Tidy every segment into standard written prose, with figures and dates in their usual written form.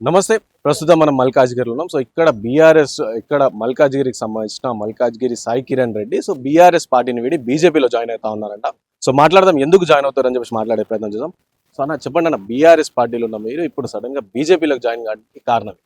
నమస్తే. ప్రస్తుతం మనం మల్కాజ్గిరిలో ఉన్నాం. సో, ఇక్కడ బీఆర్ఎస్ ఇక్కడ మల్కాజ్గిరికి సంబంధించిన మల్కాజ్గిరి సాయి కిరణ్ రెడ్డి సో, బీఆర్ఎస్ పార్టీని వీడి బీజేపీలో జాయిన్ అవుతా ఉన్నారంట. సో, మాట్లాడదాం ఎందుకు జాయిన్ అవుతారని చెప్పేసి మాట్లాడే ప్రయత్నం చేద్దాం. సో, అన్న చెప్పండి అన్న, బీఆర్ఎస్ పార్టీలో ఉన్న మీరు ఇప్పుడు సడన్‌గా బీజేపీలోకి జాయిన్ కావడానికి కారణం?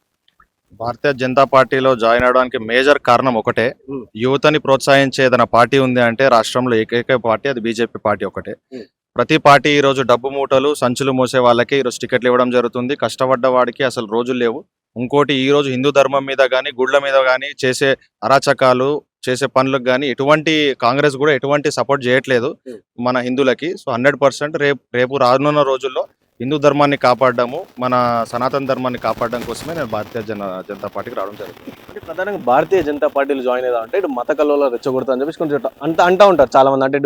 భారతీయ జనతా పార్టీలో జాయిన్ అవడానికి మేజర్ కారణం ఒకటే. హ్మ్. యువతని ప్రోత్సహించే ఏదైనా పార్టీ ఉంది అంటే రాష్ట్రంలో ఏకైక పార్టీ అది బీజేపీ పార్టీ ఒకటే. హ్మ్. ప్రతి పార్టీ ఈరోజు డబ్బు మూటలు సంచులు మోసే వాళ్ళకి ఈరోజు టికెట్లు ఇవ్వడం జరుగుతుంది. కష్టపడ్డ వాడికి అసలు రోజులు లేవు. ఇంకోటి ఈరోజు హిందూ ధర్మం మీద కానీ గుళ్ళ మీద కానీ చేసే అరాచకాలు చేసే పనులకు కానీ ఎటువంటి కాంగ్రెస్ కూడా ఎటువంటి సపోర్ట్ చేయట్లేదు హ్మ్. మన హిందువులకి. సో 100% రేపు రేపు రానున్న రోజుల్లో హిందూ ధర్మాన్ని కాపాడడము, మన సనాతన ధర్మాన్ని కాపాడడం కోసమే నేను భారతీయ జనతా పార్టీకి రావడం జరిగింది. అంటే ప్రధానంగా భారతీయ జనతా పార్టీలో జాయిన్ అయిదాం అంటే ఇటు మత కల్లోలం రెచ్చగొడతా అని చెప్పేసి కొంచెం అంటా ఉంటారు చాలా మంది. అంటే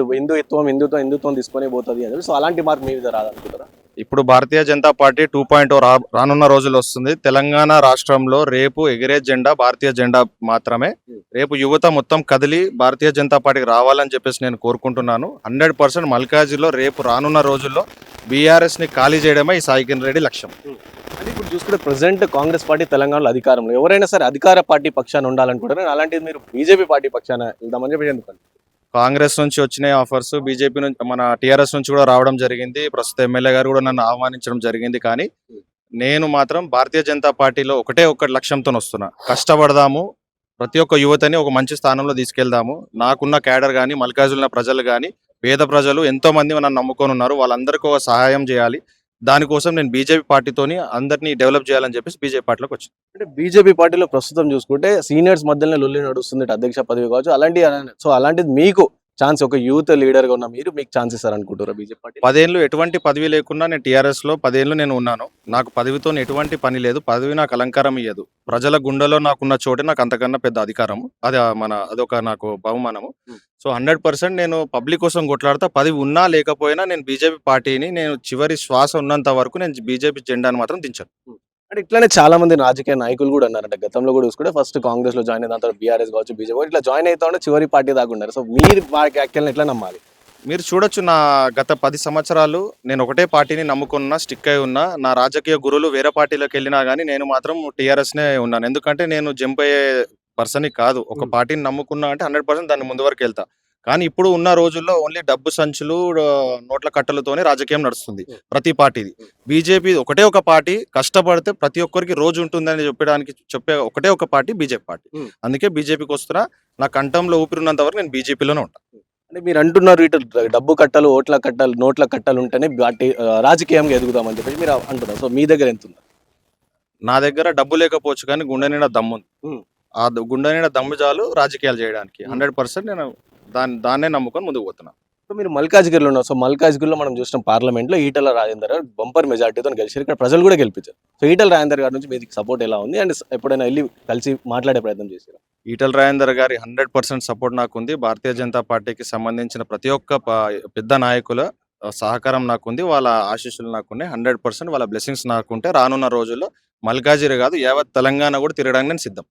ఇటు హిందుత్వం తీసుకొని పోతుంది అని చెప్పి. సో, అలాంటి మార్పు మీ మీద రాదనుకుంటారా? ఇప్పుడు భారతీయ జనతా పార్టీ 2.0 రానున్న రోజులు వస్తుంది. తెలంగాణ రాష్ట్రంలో రేపు ఎగిరే జెండా భారతీయ జెండా మాత్రమే. రేపు యువత మొత్తం కదిలి భారతీయ జనతా పార్టీకి రావాలని చెప్పేసి నేను కోరుకుంటున్నాను. 100% మల్కాజ్గిరిలో రేపు రానున్న రోజుల్లో బీఆర్ఎస్ ని ఖాళీ చేయడమే ఈ సాయి కిరణ్ రెడ్డి లక్ష్యం. అంటే ఇప్పుడు చూసుకుంటే ప్రెసెంట్ కాంగ్రెస్ పార్టీ తెలంగాణలో అధికారంలో, ఎవరైనా సరే అధికార పార్టీ పక్షాన ఉండాలనుకుంటారు. అలాంటిది మీరు బీజేపీ పార్టీ పక్షాన వెళ్దామని చెప్పి ఎందుకని? కాంగ్రెస్ నుంచి వచ్చినాయి ఆఫర్స్, బీజేపీ నుంచి మన టీఆర్ఎస్ నుంచి కూడా రావడం జరిగింది. ప్రస్తుత ఎమ్మెల్యే గారు కూడా నన్ను ఆహ్వానించడం జరిగింది. కానీ నేను మాత్రం భారతీయ జనతా పార్టీలో ఒకటే ఒక్క లక్ష్యంతో వస్తున్నా. కష్టపడదాము, ప్రతి ఒక్క యువతని ఒక మంచి స్థానంలో తీసుకెళ్దాము. నాకున్న క్యాడర్ కానీ మల్కాజులున్న ప్రజలు కానీ పేద ప్రజలు ఎంతో మంది నన్ను నమ్ముకొని ఉన్నారు. వాళ్ళందరికీ ఒక సహాయం చేయాలి. దానికోసం నేను బీజేపీ పార్టీతోని అందరినీ డెవలప్ చేయాలని చెప్పేసి బీజేపీ పార్టీలోకి వచ్చాను. అంటే బీజేపీ పార్టీలో ప్రస్తుతం చూసుకుంటే సీనియర్స్ మధ్యలోనే లొల్లి నడుస్తుంది. ఇటు అధ్యక్ష పదవి కావచ్చు అలాంటి. సో, అలాంటిది మీకు ఛాన్స్, ఒక యూత్ లీడర్ గా ఉన్న మీరు, మీకు ఛాన్స్ ఇస్తారనుకుంటారా బీజేపీ పార్టీ? 10 ఏళ్ళు ఎటువంటి పదవి లేకున్నా నేను టీఆర్ఎస్లో 10 ఏళ్ళు నేను ఉన్నాను. నాకు పదవితో ఎటువంటి పని లేదు. పదవి నాకు అలంకారం ఇయ్యదు. ప్రజల గుండెలో నాకున్న చోటే నాకు అంతకన్నా పెద్ద అధికారము. అది అదొక నాకు బహుమానము. సో 100% నేను పబ్లిక్ కోసం కొట్లాడతా. పదవి ఉన్నా లేకపోయినా నేను బీజేపీ పార్టీని నేను చివరి శ్వాస ఉన్నంత వరకు నేను బీజేపీ జెండాను మాత్రం దించను. అంటే ఇట్లానే చాలా మంది రాజకీయ నాయకులు కూడా అన్నారంట. గతంలో కూడా చూసుకుంటే ఫస్ట్ కాంగ్రెస్ లో జాయిన్ అయిన తర్వాత బీఆర్ఎస్ కావచ్చు, బీజేపీ ఇట్లా జాయిన్ అవుతా ఉంటే చివరి పార్టీ దాకా ఉన్నారు. సో, మీరు వ్యాఖ్యలను ఎట్లా నమ్మాలి? మీరు చూడొచ్చు, నా గత 10 సంవత్సరాలు నేను ఒకటే పార్టీని నమ్ముకున్నా, స్టిక్ అయి ఉన్నా. నా రాజకీయ గురువులు వేరే పార్టీలోకి వెళ్ళినా కానీ నేను మాత్రం టీఆర్ఎస్నే ఉన్నాను. ఎందుకంటే నేను జంప్ అయ్యే పర్సన్ కాదు. ఒక పార్టీని నమ్ముకున్నా అంటే 100% దాన్ని ముందు వరకు వెళ్తా. కానీ ఇప్పుడు ఉన్న రోజుల్లో ఓన్లీ డబ్బు సంచులు, నోట్ల కట్టలతోనే రాజకీయం నడుస్తుంది ప్రతి పార్టీది. బీజేపీ ఒకటే ఒక పార్టీ, కష్టపడితే ప్రతి ఒక్కరికి రోజు ఉంటుందని చెప్పే ఒకటే ఒక పార్టీ బీజేపీ పార్టీ. అందుకే బీజేపీకి వస్తున్నా. నా కంఠంలో ఊపిరినంత వరకు నేను బీజేపీలోనే ఉంటాను. అంటే మీరు అంటున్నారు ఇటు డబ్బు కట్టలు, ఓట్ల కట్టలు, నోట్ల కట్టలు ఉంటేనే పార్టీ రాజకీయంగా ఎదుగుదామని చెప్పేసి మీరు అంటున్నారు. సో, మీ దగ్గర ఎంత ఉంది? నా దగ్గర డబ్బు లేకపోవచ్చు కానీ గుండె నిండా దమ్ముంది. ఆ గుండె నిండా దమ్ము చాలు రాజకీయాలు చేయడానికి. 100% నేను దాన్నే నమ్ముకొని ముందుకు పోతున్నా. సో, మీరు మల్కాజ్గిరిలో ఉన్నారు. సో, మల్కాజ్గిరిలో మనం చూసిన పార్లమెంట్లో ఈటల రాజేందర్ గారు బంపర్ మెజార్టీతో గెలిచారు. ఇక్కడ ప్రజలు కూడా గెలిపించారు. సో, ఈటల రాజేందర్ గారి నుంచి మీకు సపోర్ట్ ఎలా ఉంది? అండ్ ఎప్పుడైనా వెళ్ళి కలిసి మాట్లాడే ప్రయత్నం చేశారా? ఈటల రాజేందర్ గారి 100% సపోర్ట్ నాకుంది. భారతీయ జనతా పార్టీకి సంబంధించిన ప్రతి ఒక్క పెద్ద నాయకుల సహకారం నాకుంది. వాళ్ళ ఆశీస్సులు నాకున్నాయి. 100% వాళ్ళ బ్లెస్సింగ్స్ నాకుంటే రానున్న రోజుల్లో మల్కాజిరి కాదు యావత్ తెలంగాణ కూడా తిరగడానికి నేను సిద్ధం.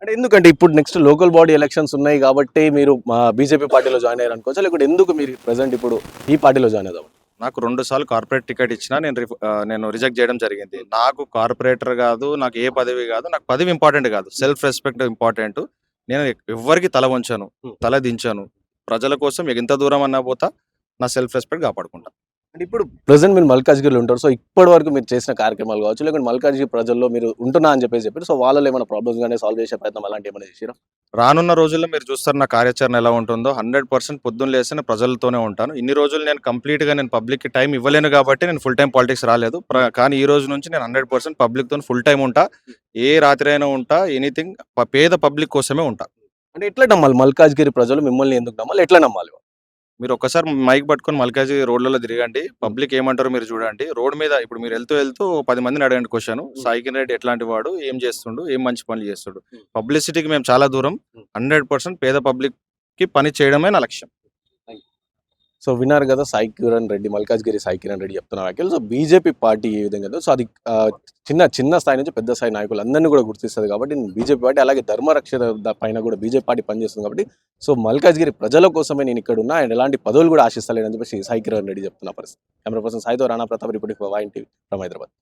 అంటే ఎందుకంటే ఇప్పుడు నెక్స్ట్ లోకల్ బాడీ ఎలక్షన్స్ ఉన్నాయి కాబట్టి మీరు బీజేపీ పార్టీలో జాయిన్ అయ్యారు అనుకోవచ్చు. లేకపోతే ఎందుకు మీరు ప్రెసెంట్ ఇప్పుడు ఈ పార్టీలో జాయిన్ అవుదాం? నాకు 2 సార్లు కార్పొరేట్ టికెట్ ఇచ్చినా నేను రిజెక్ట్ చేయడం జరిగింది. నాకు కార్పొరేటర్ కాదు, నాకు ఏ పదవి కాదు, నాకు పదవి ఇంపార్టెంట్ కాదు. Self respect important. నేను ఎవ్వరికి తల వంచను, తల దించను. ప్రజల కోసం ఎంత దూరం అన్నా పోతా, నా సెల్ఫ్ రెస్పెక్ట్ కాపాడుకుంటా. అంటే ఇప్పుడు ప్రెసెంట్ మీరు మల్కాజ్గిరిలో ఉంటారు. సో, ఇప్పటి వరకు మీరు చేసిన కార్యక్రమాలు కావచ్చు, లేకుంటే మల్కాజ్గిరి ప్రజల్లో మీరు ఉంటున్నా అని చెప్పారు. సో, వాళ్ళలో ఏమైనా ప్రాబ్లమ్స్ కానీ సాల్వ్ చేసే ప్రయత్నం అలాంటి ఏమైనా చేసిరా? రానున్న రోజుల్లో మీరు చూస్తారు నా కార్యాచరణ ఎలా ఉంటుందో. 100% పొద్దున్న లేసి నేను ప్రజలతోనే ఉంటాను. ఇన్ని రోజులు నేను కంప్లీట్‌గా నేను పబ్లిక్‌కి టైం ఇవ్వలేను కాబట్టి నేను ఫుల్ టైమ్ పాలిటిక్స్ రాలేదు. కానీ ఈ రోజు నుంచి నేను 100% పబ్లిక్‌తోని ఫుల్ టైమ్ ఉంటా. ఏ రాత్రి అయినా ఉంటా. ఎనీథింగ్ పేద పబ్లిక్ కోసమే ఉంటా. అంటే ఎట్లా నమ్మాలి మల్కాజ్గిరి ప్రజలు మిమ్మల్ని ఎందుకు నమ్మాలి? ఎట్లా నమ్మాలి? మీరు ఒక్కసారి మైక్ పట్టుకొని మల్కాజ్గిరి రోడ్లలో తిరగండి. పబ్లిక్ ఏమంటారో మీరు చూడండి. రోడ్ మీద ఇప్పుడు మీరు వెళ్తూ 10 మందిని అడగండి క్వశ్చన్. సాయి కిరణ్ రెడ్డి ఎట్లాంటి వాడు, ఏం చేస్తుండు, ఏం మంచి పనులు చేస్తుడు. పబ్లిసిటీకి మేము చాలా దూరం. 100% పేద పబ్లిక్‌కి పని చేయడమే నా లక్ష్యం. సో, విన్నారు కదా సాయి కిరణ్ రెడ్డి, మల్కాజ్గిరి సాయి కిరణ్ రెడ్డి చెప్తున్న వ్యాఖ్యలు. సో, బీజేపీ పార్టీ ఏ విధంగా ఉందో, సో అది చిన్న స్థాయి నుంచి పెద్ద స్థాయి నాయకులందరినీ కూడా గుర్తిస్తది కాబట్టి బీజేపీ పార్టీ, అలాగే ధర్మరక్షణ పైన కూడా బీజేపీ పార్టీ పనిచేస్తుంది కాబట్టి, సో, మల్కాజ్గిరి ప్రజల కోసమే నేను ఇక్కడ ఉన్నా అండ్ ఎలాంటి పదవులు కూడా ఆశిస్తలేనని చెప్పేసి సాయి కిరణ్ రెడ్డి చెప్తున్న పరిస్థితి. కెమెరా పర్సన్ సాయితో Rana Pratap reporting for YN TV from Hyderabad.